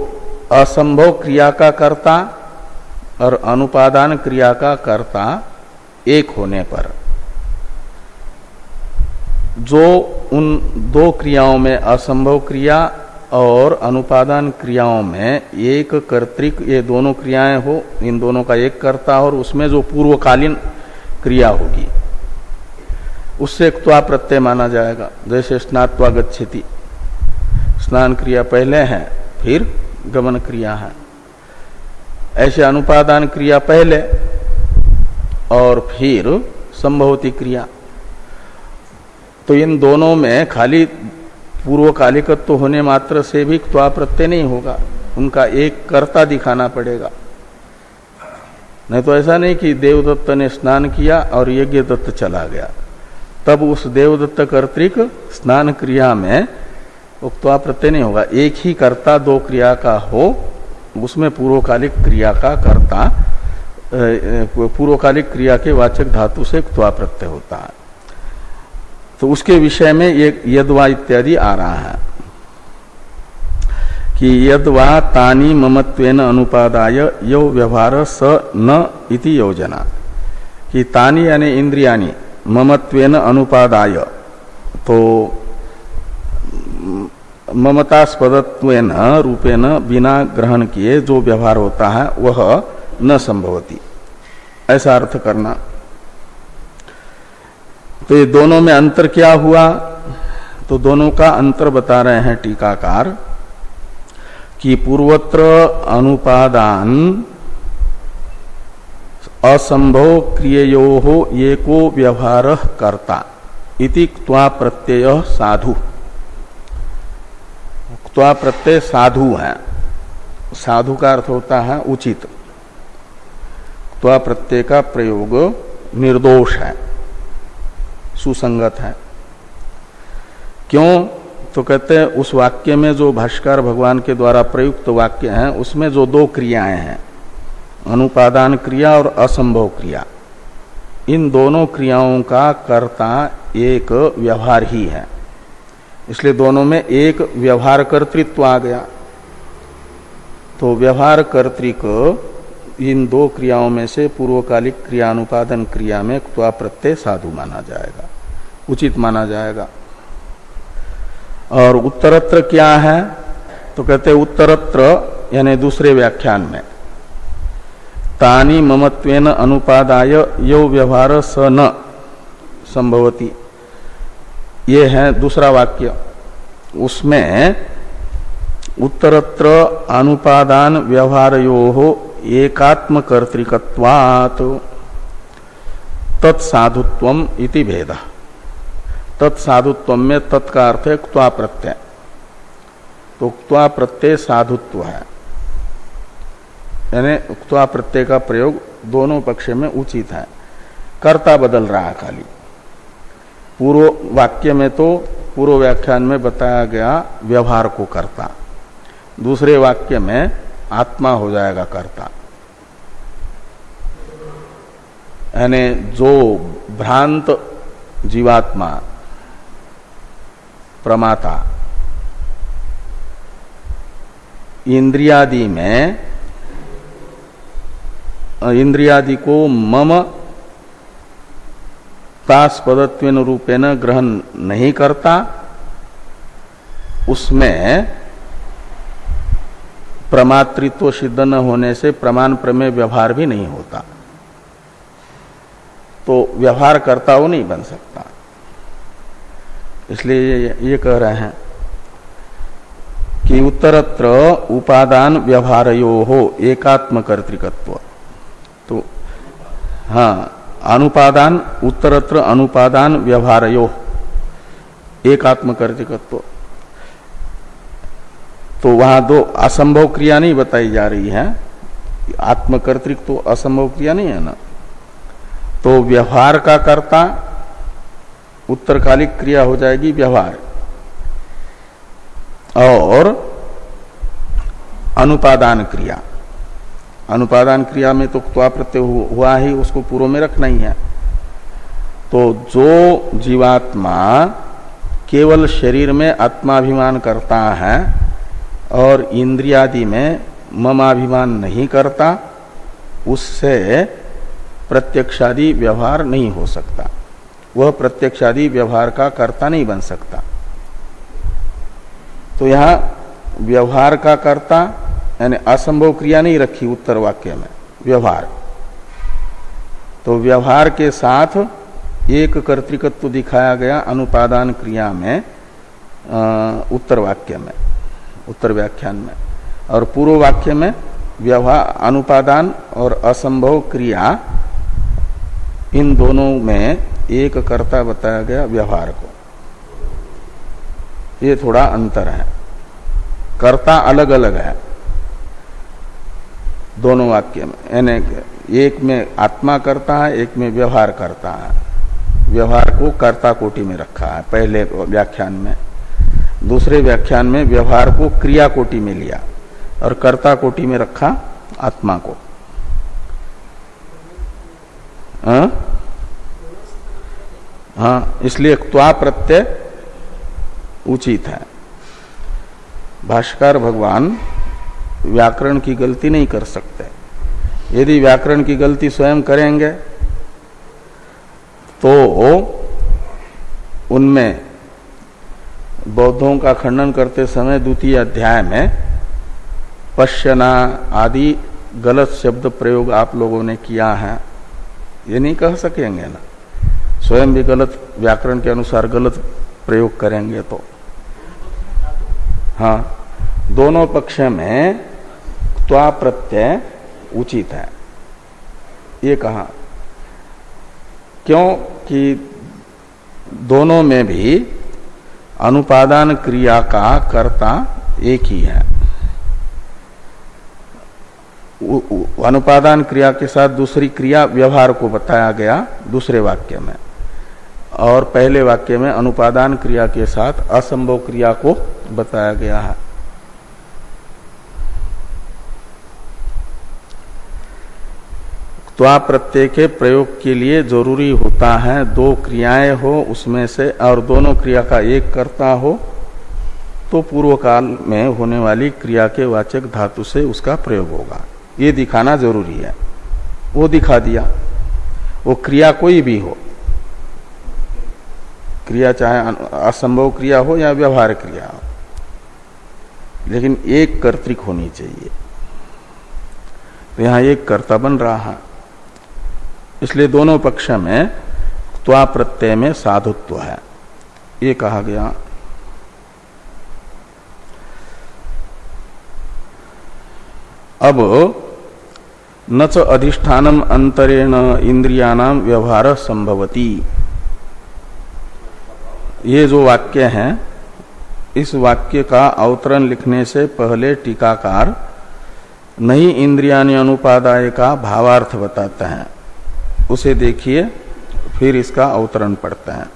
असंभव क्रिया का कर्ता और अनुपादान क्रिया का कर्ता एक होने पर जो उन दो क्रियाओं में असंभव क्रिया और अनुपादान क्रियाओं में एक कर्तृक, ये दोनों क्रियाएं हो, इन दोनों का एक कर्ता और उसमें जो पूर्वकालीन क्रिया होगी उससे क्त्वा प्रत्यय माना जाएगा। जैसे स्नात्वा गच्छति, स्नान क्रिया पहले है फिर गमन क्रिया है। ऐसे अनुपादान क्रिया पहले और फिर संभवती क्रिया। तो इन दोनों में खाली पूर्वकालिकत्व होने मात्र से भी क्त्वा प्रत्यय नहीं होगा, उनका एक कर्ता दिखाना पड़ेगा। नहीं तो ऐसा नहीं कि देवदत्त ने स्नान किया और यज्ञ दत्त चला गया, तब उस देवदत्त कर्तृक स्नान क्रिया में क्त्वा प्रत्यय नहीं होगा। एक ही कर्ता दो क्रिया का हो, उसमें पूर्वकालिक क्रिया का कर्ता, पूर्वकालिक क्रिया के वाचक धातु से क्त्वा प्रत्यय होता है। तो उसके विषय में ये यद्वा इत्यादि आ रहा है कि यद्वा तानी ममत्वेन अनुपादाय यो व्यवहार स न इति योजना, कि तानी यानी इंद्रियानी ममत्वेन अनुपादाय, तो ममतास्पदत्वेन रूपेण बिना ग्रहण किए जो व्यवहार होता है वह न संभवती, ऐसा अर्थ करना। तो ये दोनों में अंतर क्या हुआ? तो दोनों का अंतर बता रहे हैं टीकाकार कि पूर्वत्र अनुपादान असंभव क्रिययोः एको व्यवहारः कर्ता इति क्त्वा प्रत्यय साधु। क्त्वा प्रत्यय साधु है, साधु का अर्थ होता है उचित। क्त्वा प्रत्यय का प्रयोग निर्दोष है, सुसंगत है। क्यों? तो कहते हैं उस वाक्य में जो भाष्कर भगवान के द्वारा प्रयुक्त वाक्य है उसमें जो दो क्रियाएं हैं, अनुपादान क्रिया और असंभव क्रिया, इन दोनों क्रियाओं का कर्ता एक व्यवहार ही है, इसलिए दोनों में एक व्यवहार कर्तृत्व आ गया। तो व्यवहार कर्तृक इन दो क्रियाओं में से पूर्वकालिक क्रिया अनुपादन क्रिया में क्त्वा प्रत्यय साधु माना जाएगा, उचित माना जाएगा। और उत्तरत्र क्या है? तो कहते उत्तरत्र यानी दूसरे व्याख्यान में तानि ममत्वेन अनुपादाय यो व्यवहार स न संभवति, ये है दूसरा वाक्य। उसमें उत्तरत्र अनुपादान व्यवहारयोः एकात्म कर्तृकत्वात् तत्साधुत्वम इति भेदः। तत्साधुत्व में तत् का अर्थ है क्त्वा प्रत्यय, तो क्त्वा प्रत्यय साधुत्व है, यानी क्त्वा प्रत्यय का प्रयोग दोनों पक्ष में उचित है। कर्ता बदल रहा खाली। पूर्व वाक्य में तो पूर्व व्याख्यान में बताया गया व्यवहार को कर्ता, दूसरे वाक्य में आत्मा हो जाएगा कर्ता, यानी जो भ्रांत जीवात्मा प्रमाता इंद्रियादि में, इंद्रियादि को मम तास्पदत्वेन रूपेण ग्रहण नहीं करता, उसमें प्रमातृत्व सिद्ध न होने से प्रमाण प्रमेय व्यवहार भी नहीं होता, तो व्यवहार करता वो नहीं बन सकता। इसलिए ये कह रहे हैं कि उत्तरत्र उपादान व्यवहारयोः एकात्म कर्तृकत्व। तो हाँ, अनुपादान उत्तरत्र अनुपादान व्यवहारयोः एकात्म कर्तृकत्व, तो वहां दो असंभव क्रिया नहीं बताई जा रही है। आत्मकर्तृक तो असंभव क्रिया नहीं है ना। तो व्यवहार का कर्ता उत्तरकालिक क्रिया हो जाएगी व्यवहार, और अनुपादान क्रिया, अनुपादान क्रिया में तो क्त्वा प्रत्यय हुआ ही, उसको पूर्व में रखना ही है। तो जो जीवात्मा केवल शरीर में आत्माभिमान करता है और इंद्रियादि में ममाभिमान नहीं करता, उससे प्रत्यक्षादि व्यवहार नहीं हो सकता, वह प्रत्यक्षादि व्यवहार का कर्ता नहीं बन सकता। तो यहां व्यवहार का कर्ता यानी असंभव क्रिया नहीं रखी उत्तर वाक्य में, व्यवहार। तो व्यवहार के साथ एक कर्तृकत्व दिखाया गया अनुपादान क्रिया में, उत्तर वाक्य में, उत्तर व्याख्यान में, और पूर्व वाक्य में व्यवहार अनुपादान और असंभव क्रिया, इन दोनों में एक कर्ता बताया गया व्यवहार को। ये थोड़ा अंतर है, कर्ता अलग अलग है दोनों वाक्य में, यानी एक में आत्मा करता है, एक में व्यवहार करता है। व्यवहार को कर्ता कोटि में रखा है पहले व्याख्यान में, दूसरे व्याख्यान में व्यवहार को क्रिया कोटि में लिया और कर्ता कोटि में रखा आत्मा को। हाँ, इसलिए क्त्वा प्रत्यय उचित है। भाष्यकार भगवान व्याकरण की गलती नहीं कर सकते। यदि व्याकरण की गलती स्वयं करेंगे तो उनमें बौद्धों का खंडन करते समय द्वितीय अध्याय में पश्यना आदि गलत शब्द प्रयोग आप लोगों ने किया है, ये नहीं कह सकेंगे ना। स्वयं भी गलत व्याकरण के अनुसार गलत प्रयोग करेंगे तो। हाँ, दोनों पक्ष में त्वा प्रत्यय उचित है, ये कहा। क्यों कि दोनों में भी अनुपादान क्रिया का कर्ता एक ही है। अनुपादान क्रिया के साथ दूसरी क्रिया व्यवहार को बताया गया दूसरे वाक्य में, और पहले वाक्य में अनुपादान क्रिया के साथ असंभव क्रिया को बताया गया है। त्वा प्रत्यय के प्रयोग के लिए जरूरी होता है दो क्रियाएं हो उसमें से, और दोनों क्रिया का एक कर्ता हो, तो पूर्व काल में होने वाली क्रिया के वाचक धातु से उसका प्रयोग होगा, ये दिखाना जरूरी है। वो दिखा दिया। वो क्रिया कोई भी हो, क्रिया चाहे असंभव क्रिया हो या व्यवहार क्रिया हो, लेकिन एक कर्तृक होनी चाहिए। तो यहां एक कर्ता बन रहा है, इसलिए दोनों पक्ष में त्वा प्रत्यय में साधुत्व है, ये कहा गया। अब न च अधिष्ठानम अंतरेण इंद्रियाणाम व्यवहार संभवती, ये जो वाक्य है, इस वाक्य का अवतरण लिखने से पहले टीकाकार नहीं इंद्रियानि अनुपादाय का भावार्थ बताते हैं, उसे देखिए, फिर इसका अवतरण पढ़ते हैं।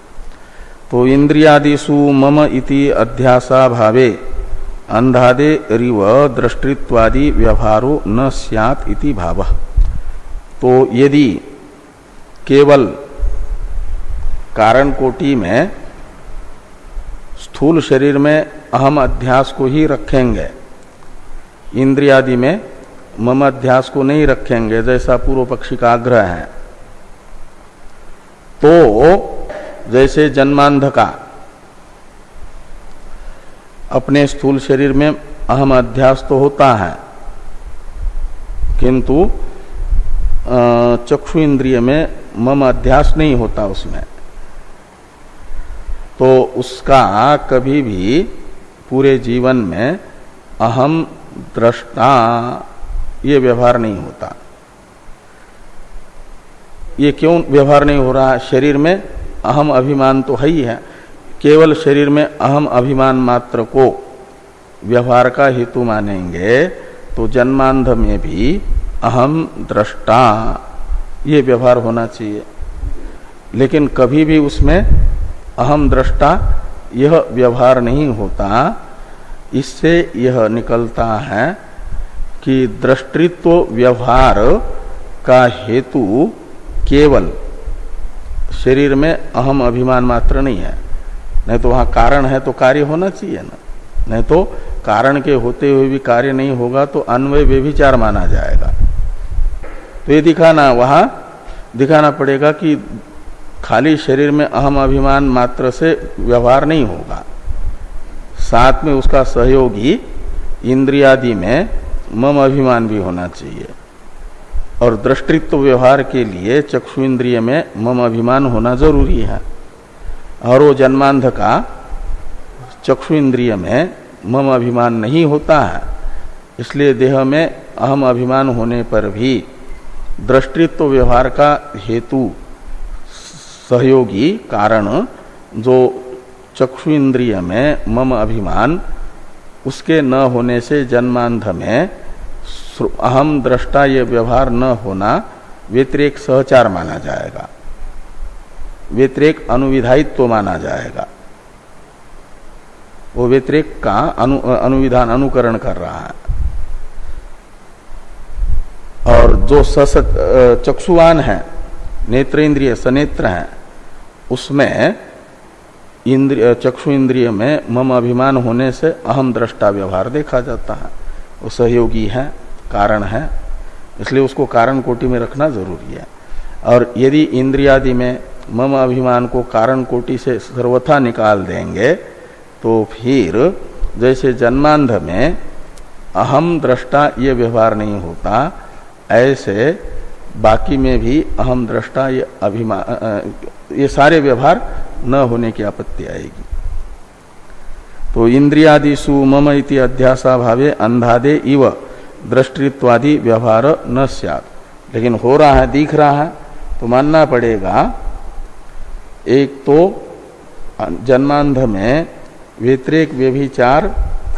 तो इंद्रियादिषु मम इति अध्यासा भावे अंधादे रिव दृष्टित्वादि व्यवहारो न स्यात् इति भावः। तो यदि केवल कारण कोटि में स्थूल शरीर में अहम अध्यास को ही रखेंगे, इंद्रियादि में मम अध्यास को नहीं रखेंगे, जैसा पूर्व पक्षी का आग्रह है, तो जैसे जन्मांध का अपने स्थूल शरीर में अहम अध्यास तो होता है, किंतु चक्षु इंद्रिय में मम अध्यास नहीं होता उसमें, तो उसका कभी भी पूरे जीवन में अहम दृष्टा ये व्यवहार नहीं होता। ये क्यों व्यवहार नहीं हो रहा? शरीर में अहम अभिमान तो है ही है, केवल शरीर में अहम अभिमान मात्र को व्यवहार का हेतु मानेंगे तो जन्मांध में भी अहम दृष्टा ये व्यवहार होना चाहिए, लेकिन कभी भी उसमें अहम दृष्टा यह व्यवहार नहीं होता। इससे यह निकलता है कि दृष्टित्व व्यवहार का हेतु केवल शरीर में अहम अभिमान मात्र नहीं है, नहीं तो वहां कारण है तो कार्य होना चाहिए ना, नहीं तो कारण के होते हुए भी कार्य नहीं होगा तो अन्वय व्यभिचार माना जाएगा। तो ये वहां दिखाना पड़ेगा कि खाली शरीर में अहम अभिमान मात्र से व्यवहार नहीं होगा, साथ में उसका सहयोगी इंद्रियादि में मम अभिमान भी होना चाहिए, और दृष्टित्व व्यवहार के लिए चक्षु इंद्रिय में मम अभिमान होना जरूरी है, और वो जन्मांध का चक्षु इंद्रिय में मम अभिमान नहीं होता है। इसलिए देह में अहम अभिमान होने पर भी दृष्टित्व व्यवहार का हेतु सहयोगी कारण जो चक्षु इंद्रिय में मम अभिमान, उसके न होने से जन्मांध में अहम दृष्टा ये व्यवहार न होना व्यतिरेक सहचार माना जाएगा, व्यतिरेक अनुविधायित्व माना जाएगा। वो व्यतिरेक का अनुविधान अनुकरण कर रहा है। और जो चक्षुवान है, नेत्र इंद्रिय सनेत्र है, उसमें चक्षु इंद्रिय में मम अभिमान होने से अहम दृष्टा व्यवहार देखा जाता है, वो सहयोगी है, कारण है, इसलिए उसको कारण कोटि में रखना जरूरी है। और यदि इंद्रियादि में मम अभिमान को कारण कोटि से सर्वथा निकाल देंगे तो फिर जैसे जन्मांध में अहम दृष्टा ये व्यवहार नहीं होता, ऐसे बाकी में भी अहम दृष्टा ये अभिमान, ये सारे व्यवहार न होने की आपत्ति आएगी। तो इंद्रियादिषु मम इति अध्यासा भावे अंधादे इव दृष्टित्वादि व्यवहार न स्यात्। लेकिन हो रहा है, दिख रहा है, तो मानना पड़ेगा एक तो जन्मांध में व्यतिरेक व्यभिचार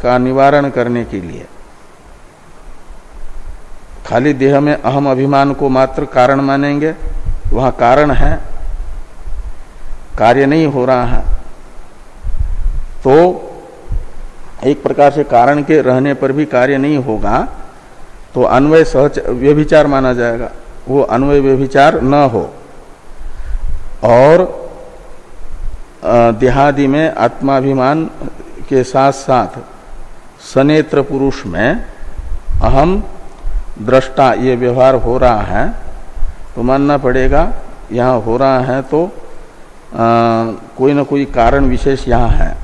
का निवारण करने के लिए खाली देह में अहम अभिमान को मात्र कारण मानेंगे, वहां कारण है, कार्य नहीं हो रहा है, तो एक प्रकार से कारण के रहने पर भी कार्य नहीं होगा, तो अन्वय सहज व्यभिचार माना जाएगा। वो अन्वय व्यभिचार न हो और देहादि में आत्माभिमान के साथ साथ सनेत्र पुरुष में अहम दृष्टा ये व्यवहार हो रहा है, तो मानना पड़ेगा यहाँ हो रहा है तो कोई न कोई कारण विशेष यहाँ है,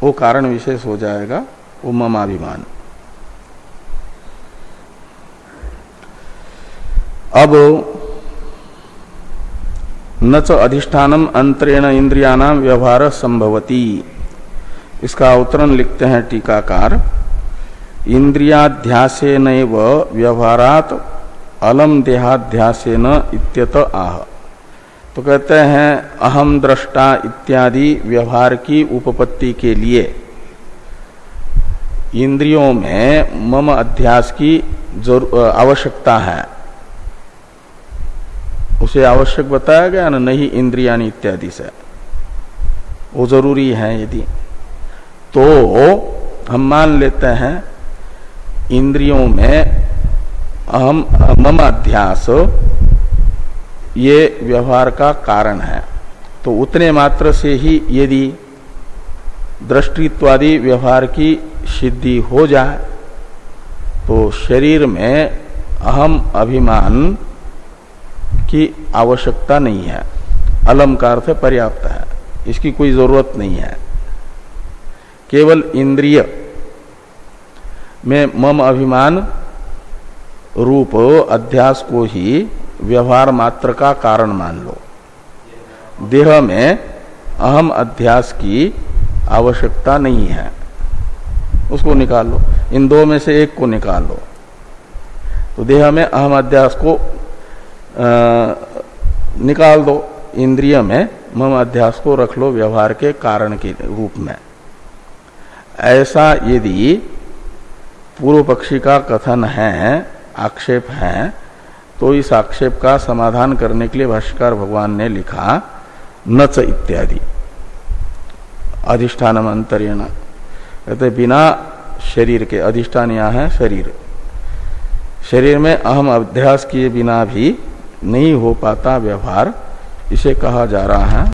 वो कारण विशेष हो जाएगा वो ममाभिमान। अब न च अधिष्ठानम अंतरेण इंद्रियाणाम व्यवहार संभवती, इसका अवतरण लिखते हैं टीकाकार, इंद्रियाध्यासेनैव व्यवहारात अलम देहाध्यासेन इत्यत आह। तो कहते हैं अहम दृष्टा इत्यादि व्यवहार की उपपत्ति के लिए इंद्रियों में मम अध्यास की आवश्यकता है। उसे आवश्यक बताया गया ना, नहीं इंद्रियानि इत्यादि से, वो जरूरी है। यदि तो हम मान लेते हैं इंद्रियों में अहम मम अध्यास ये व्यवहार का कारण है, तो उतने मात्र से ही यदि दृष्टित्वादि व्यवहार की सिद्धि हो जाए तो शरीर में अहम अभिमान की आवश्यकता नहीं है, अलम का अर्थ पर्याप्त है, इसकी कोई जरूरत नहीं है। केवल इंद्रिय में मम अभिमान रूप अध्यास को ही व्यवहार मात्र का कारण मान लो। देह में अहम अध्यास की आवश्यकता नहीं है, उसको निकाल लो, इन दो में से एक को निकाल लो। तो देह में अहम अध्यास को निकाल दो, इंद्रिय में मम अध्यास को रख लो व्यवहार के कारण के रूप में। ऐसा यदि पूर्व पक्षी का कथन है, आक्षेप है, तो इस आक्षेप का समाधान करने के लिए भाष्यकार भगवान ने लिखा नच इत्यादि अधिष्ठानम अंतरेण, कहते बिना शरीर के, अधिष्ठान यहाँ है शरीर, शरीर में अहम अध्यास किए बिना भी नहीं हो पाता व्यवहार, इसे कहा जा रहा है